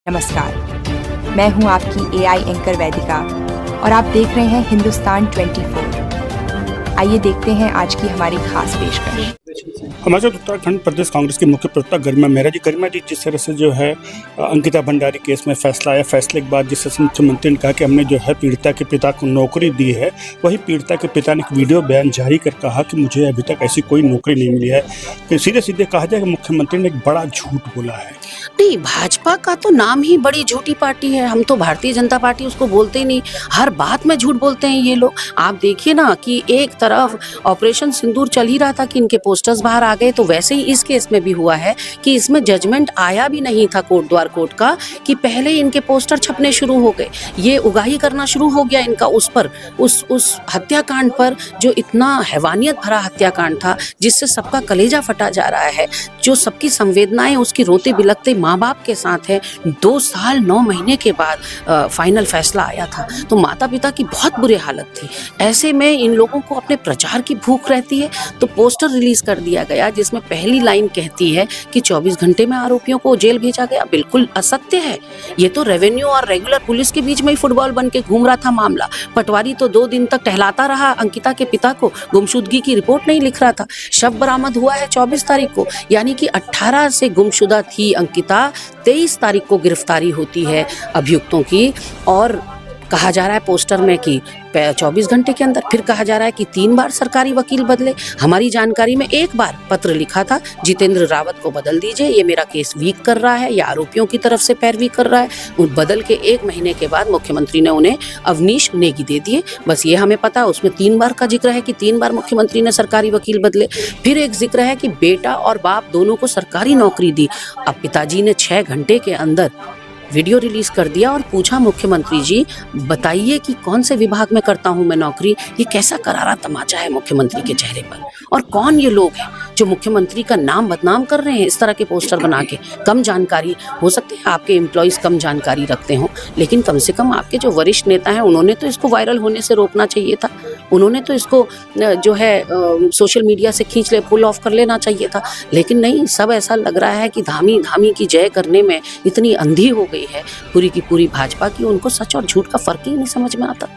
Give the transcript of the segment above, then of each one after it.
नमस्कार, मैं हूं आपकी एआई एंकर वैदिका और आप देख रहे हैं हिंदुस्तान 24। आइए देखते हैं आज की हमारी खास पेशकश। हमारे साथ उत्तराखंड प्रदेश कांग्रेस की मुख्य प्रवक्ता गरिमा मेहरा जी जिस तरह से जो है अंकिता भंडारी केस में फैसला आया, फैसले के बाद जिस तरह से मुख्यमंत्री ने कहा कि हमने जो है पीड़िता के पिता को नौकरी दी है, वही पीड़िता के पिता ने एक वीडियो बयान जारी कर कहा कि मुझे अभी तक ऐसी कोई नौकरी नहीं मिली है। कि सीधे सीधे कहा जाए कि मुख्यमंत्री ने एक बड़ा झूठ बोला है। नहीं, भाजपा का तो नाम ही बड़ी झूठी पार्टी है। हम तो भारतीय जनता पार्टी उसको बोलते ही नहीं, हर बात में झूठ बोलते हैं ये लोग। आप देखिए ना कि एक तरफ ऑपरेशन सिंदूर चल ही रहा था कि इनके पोस्टर्स बाहर आ गए, तो वैसे ही इस केस में भी हुआ है कि इसमें जजमेंट आया भी नहीं था कोटद्वार कोर्ट का कि पहले इनके पोस्टर छपने शुरू हो गए। ये उगाही करना शुरू हो गया इनका उस हत्याकांड पर, जो इतना हैवानियत भरा हत्याकांड था जिससे सबका कलेजा फटा जा रहा है, जो सबकी संवेदनाएं उसकी रोते बिलखते माँ बाप के साथ है। 2 साल 9 महीने के बाद फाइनल फैसला आया था, तो माता पिता की बहुत बुरी हालत थी। ऐसे में इन लोगों को अपने प्रचार की भूख रहती है, तो पोस्टर रिलीज कर दिया गया जिसमें पहली लाइन कहती है कि 24 घंटे में आरोपियों को जेल भेजा गया। बिल्कुल असत्य है। ये तो रेवेन्यू और रेगुलर पुलिस के बीच में ही फुटबॉल बन के घूम रहा था मामला। पटवारी तो 2 दिन तक टहलाता रहा अंकिता के पिता को, गुमशुदगी की रिपोर्ट नहीं लिख रहा था। शव बरामद हुआ है 24 तारीख को, यानी कि 18 से गुमशुदा थी अंकिता, 23 तारीख को गिरफ्तारी होती है अभियुक्तों की। और कहा जा रहा है पोस्टर में कि 24 घंटे के अंदर, फिर कहा जा रहा है कि 3 बार सरकारी वकील बदले। हमारी जानकारी में 1 बार पत्र लिखा था, जितेंद्र रावत को बदल दीजिए, ये मेरा केस वीक कर रहा है या आरोपियों की तरफ से पैरवी कर रहा है। उन बदल के 1 महीने के बाद मुख्यमंत्री ने उन्हें अवनीश नेगी दे दिए। बस ये हमें पता है, उसमें 3 बार का जिक्र है कि 3 बार मुख्यमंत्री ने सरकारी वकील बदले। फिर एक जिक्र है कि बेटा और बाप दोनों को सरकारी नौकरी दी। अब पिताजी ने 6 घंटे के अंदर वीडियो रिलीज कर दिया और पूछा, मुख्यमंत्री जी बताइए कि कौन से विभाग में करता हूं मैं नौकरी। ये कैसा करारा तमाचा है मुख्यमंत्री के चेहरे पर। और कौन ये लोग हैं जो मुख्यमंत्री का नाम बदनाम कर रहे हैं इस तरह के पोस्टर बना के। कम जानकारी हो सकती है, आपके एम्प्लॉइज कम जानकारी रखते हों, लेकिन कम से कम आपके जो वरिष्ठ नेता हैं उन्होंने तो इसको वायरल होने से रोकना चाहिए था। उन्होंने तो इसको जो है सोशल मीडिया से खींच ले, पुल ऑफ कर लेना चाहिए था। लेकिन नहीं, सब ऐसा लग रहा है कि धामी धामी की जय करने में इतनी अंधी हो गई है पूरी की पूरी भाजपा की, उनको सच और झूठ का फर्क ही नहीं समझ में आता।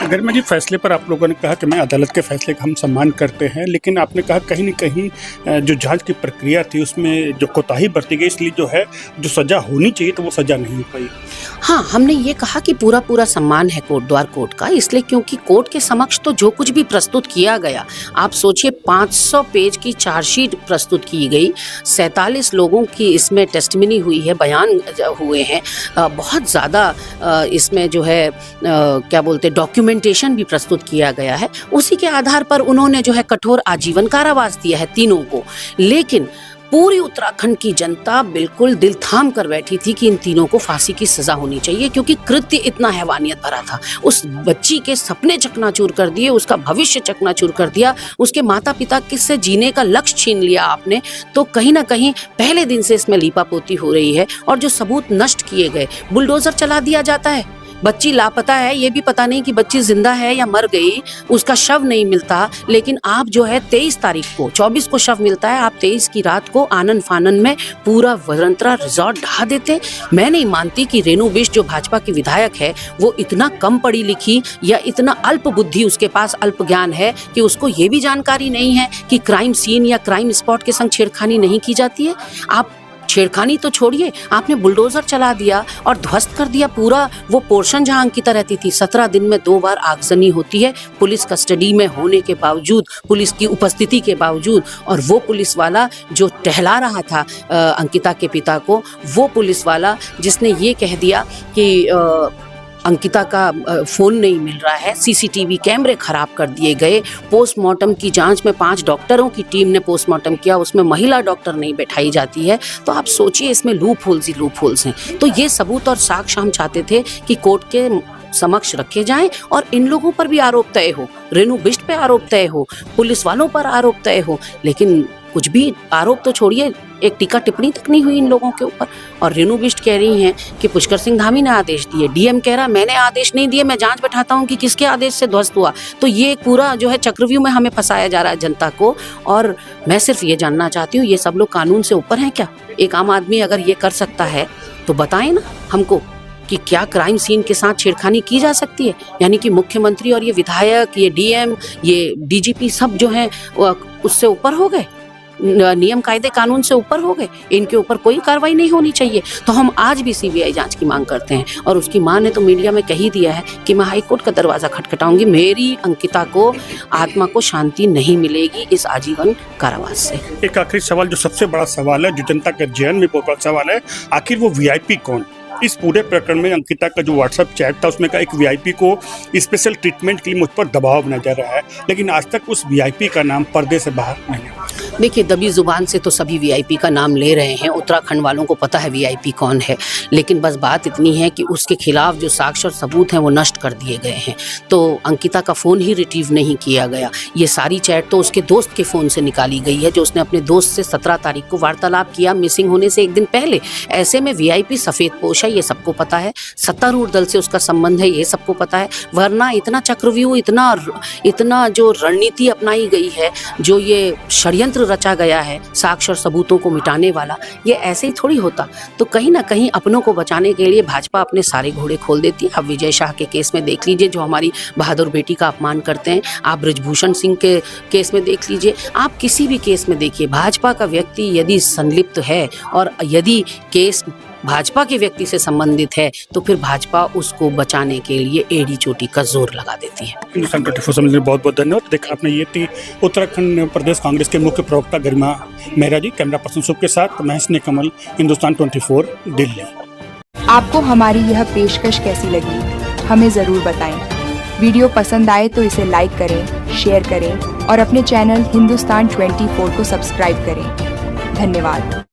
गरिमा जी, फैसले पर आप लोगों ने कहा कि मैं अदालत के फैसले का हम सम्मान करते हैं, लेकिन आपने कहा कहीं न कहीं जो जांच की प्रक्रिया थी उसमें जो कोताही बरती गई, इसलिए जो है जो सजा होनी चाहिए तो वो सजा नहीं हो पाई। हाँ, हमने ये कहा कि पूरा सम्मान है कोटद्वार कोर्ट का, इसलिए क्योंकि कोर्ट के समक्ष तो जो कुछ भी प्रस्तुत किया गया, आप सोचिए 500 पेज की चार्जशीट प्रस्तुत की गई, 47 लोगों की इसमें टेस्टिमनी हुई है, बयान हुए हैं, बहुत ज़्यादा इसमें जो है क्या बोलते डॉक्यूमेंटेशन भी प्रस्तुत किया गया है। उसी के आधार पर उन्होंने जो है कठोर आजीवन कारावास दिया है तीनों को। लेकिन पूरी उत्तराखंड की जनता बिल्कुल दिल थाम कर बैठी थी कि इन तीनों को फांसी की सजा होनी चाहिए, क्योंकि कृत्य इतना हैवानियत भरा था। उस बच्ची के सपने चकनाचूर कर दिए, उसका भविष्य चकनाचूर कर दिया, उसके माता पिता किससे जीने का लक्ष्य छीन लिया आपने। तो कहीं ना कहीं पहले दिन से इसमें लीपापोती हो रही है और जो सबूत नष्ट किए गए, बुलडोजर चला दिया जाता है। बच्ची लापता है, ये भी पता नहीं कि बच्ची जिंदा है या मर गई, उसका शव नहीं मिलता। लेकिन आप जो है 23 तारीख को, 24 को शव मिलता है, आप 23 की रात को आनंद फानन में पूरा वरंतरा रिजॉर्ट ढहा देते। मैं नहीं मानती कि रेणु बिष्ट जो भाजपा की विधायक है वो इतना कम पढ़ी लिखी या इतना अल्प बुद्धि, उसके पास अल्प ज्ञान है कि उसको ये भी जानकारी नहीं है कि क्राइम सीन या क्राइम स्पॉट के संग छेड़खानी नहीं की जाती है। आप छेड़खानी तो छोड़िए, आपने बुलडोजर चला दिया और ध्वस्त कर दिया पूरा वो पोर्शन जहां अंकिता रहती थी। 17 दिन में 2 बार आगजनी होती है, पुलिस कस्टडी में होने के बावजूद, पुलिस की उपस्थिति के बावजूद। और वो पुलिस वाला जो टहला रहा था अंकिता के पिता को, वो पुलिस वाला जिसने ये कह दिया कि अंकिता का फ़ोन नहीं मिल रहा है, सीसीटीवी कैमरे खराब कर दिए गए, पोस्टमार्टम की जांच में 5 डॉक्टरों की टीम ने पोस्टमार्टम किया, उसमें महिला डॉक्टर नहीं बैठाई जाती है। तो आप सोचिए इसमें लूप होल्स हैं। तो ये सबूत और साक्ष्य हम चाहते थे कि कोर्ट के समक्ष रखे जाएं और इन लोगों पर भी आरोप तय हो, रेणु बिष्ट पे आरोप तय हो, पुलिस वालों पर आरोप तय हो। लेकिन कुछ भी आरोप तो छोड़िए, एक टीका टिप्पणी तक नहीं हुई इन लोगों के ऊपर। और रेणु बिष्ट कह रही हैं कि पुष्कर सिंह धामी ने आदेश दिए, डीएम कह रहा मैंने आदेश नहीं दिए, मैं जांच बैठाता हूं कि किसके आदेश से ध्वस्त हुआ। तो ये पूरा जो है चक्रव्यूह में हमें फंसाया जा रहा है जनता को। और मैं सिर्फ ये जानना चाहती हूँ, ये सब लोग कानून से ऊपर हैं क्या? एक आम आदमी अगर ये कर सकता है तो बताएं ना हमको कि क्या क्राइम सीन के साथ छेड़खानी की जा सकती है। यानी कि मुख्यमंत्री और ये विधायक, ये डीएम, ये डीजीपी सब जो हैं उससे ऊपर हो गए, नियम कायदे कानून से ऊपर हो गए, इनके ऊपर कोई कार्रवाई नहीं होनी चाहिए। तो हम आज भी सीबीआई जांच की मांग करते हैं और उसकी मां ने तो मीडिया में कह ही दिया है कि मैं हाईकोर्ट का दरवाजा खटखटाऊंगी, मेरी अंकिता को, आत्मा को शांति नहीं मिलेगी इस आजीवन कारावास से। एक आखिरी सवाल, जो सबसे बड़ा सवाल है, जो जनता के जहन में बहुत बड़ा सवाल है, आखिर वो वीआईपी कौन? इस पूरे प्रकरण में अंकिता का जो व्हाट्सएप चैट था उसमें का एक वीआईपी को स्पेशल ट्रीटमेंट के लिए मुझ पर दबाव बनाया जा रहा है, लेकिन आज तक उस वीआईपी का नाम पर्दे से बाहर नहीं है। देखिए, दबी जुबान से तो सभी वीआईपी का नाम ले रहे हैं, उत्तराखंड वालों को पता है वीआईपी कौन है, लेकिन बस बात इतनी है कि उसके खिलाफ जो साक्ष्य और सबूत हैं वो नष्ट कर दिए गए हैं। तो अंकिता का फ़ोन ही रिट्रीव नहीं किया गया। ये सारी चैट तो उसके दोस्त के फ़ोन से निकाली गई है, जो उसने अपने दोस्त से 17 तारीख को वार्तालाप किया, मिसिंग होने से एक दिन पहले। ऐसे में वीआईपी सफ़ेद पोश है, ये सबको पता है। सत्तारूढ़ दल से उसका संबंध है, ये सबको पता है। वरना इतना चक्रव्यूह, इतना जो रणनीति अपनाई गई है, जो ये षड्यंत्र रचा गया है साक्ष्य और सबूतों को मिटाने वाला, ये ऐसे ही थोड़ी होता। तो कहीं ना कहीं अपनों को बचाने के लिए भाजपा अपने सारे घोड़े खोल देती है। अब विजय शाह के केस में देख लीजिए, जो हमारी बहादुर बेटी का अपमान करते हैं। आप बृजभूषण सिंह के केस में देख लीजिए, आप किसी भी केस में देखिए, भाजपा का व्यक्ति यदि संलिप्त है और यदि केस भाजपा के व्यक्ति से संबंधित है तो फिर भाजपा उसको बचाने के लिए एड़ी चोटी का जोर लगा देती है। हिंदुस्तान 24 से मिलने बहुत बहुत धन्यवाद। देखा आपने, ये थी उत्तराखंड प्रदेश कांग्रेस के मुख्य प्रवक्ता गरिमा मेहरा जी, कैमरा पर्सन शुभ के साथ महेश ने कमल, हिंदुस्तान 24 दिल्ली। आपको हमारी यह पेशकश कैसी लगी, हमें ज़रूर बताएं। वीडियो पसंद आए तो इसे लाइक करें, शेयर करें और अपने चैनल हिंदुस्तान 24 को सब्सक्राइब करें। धन्यवाद।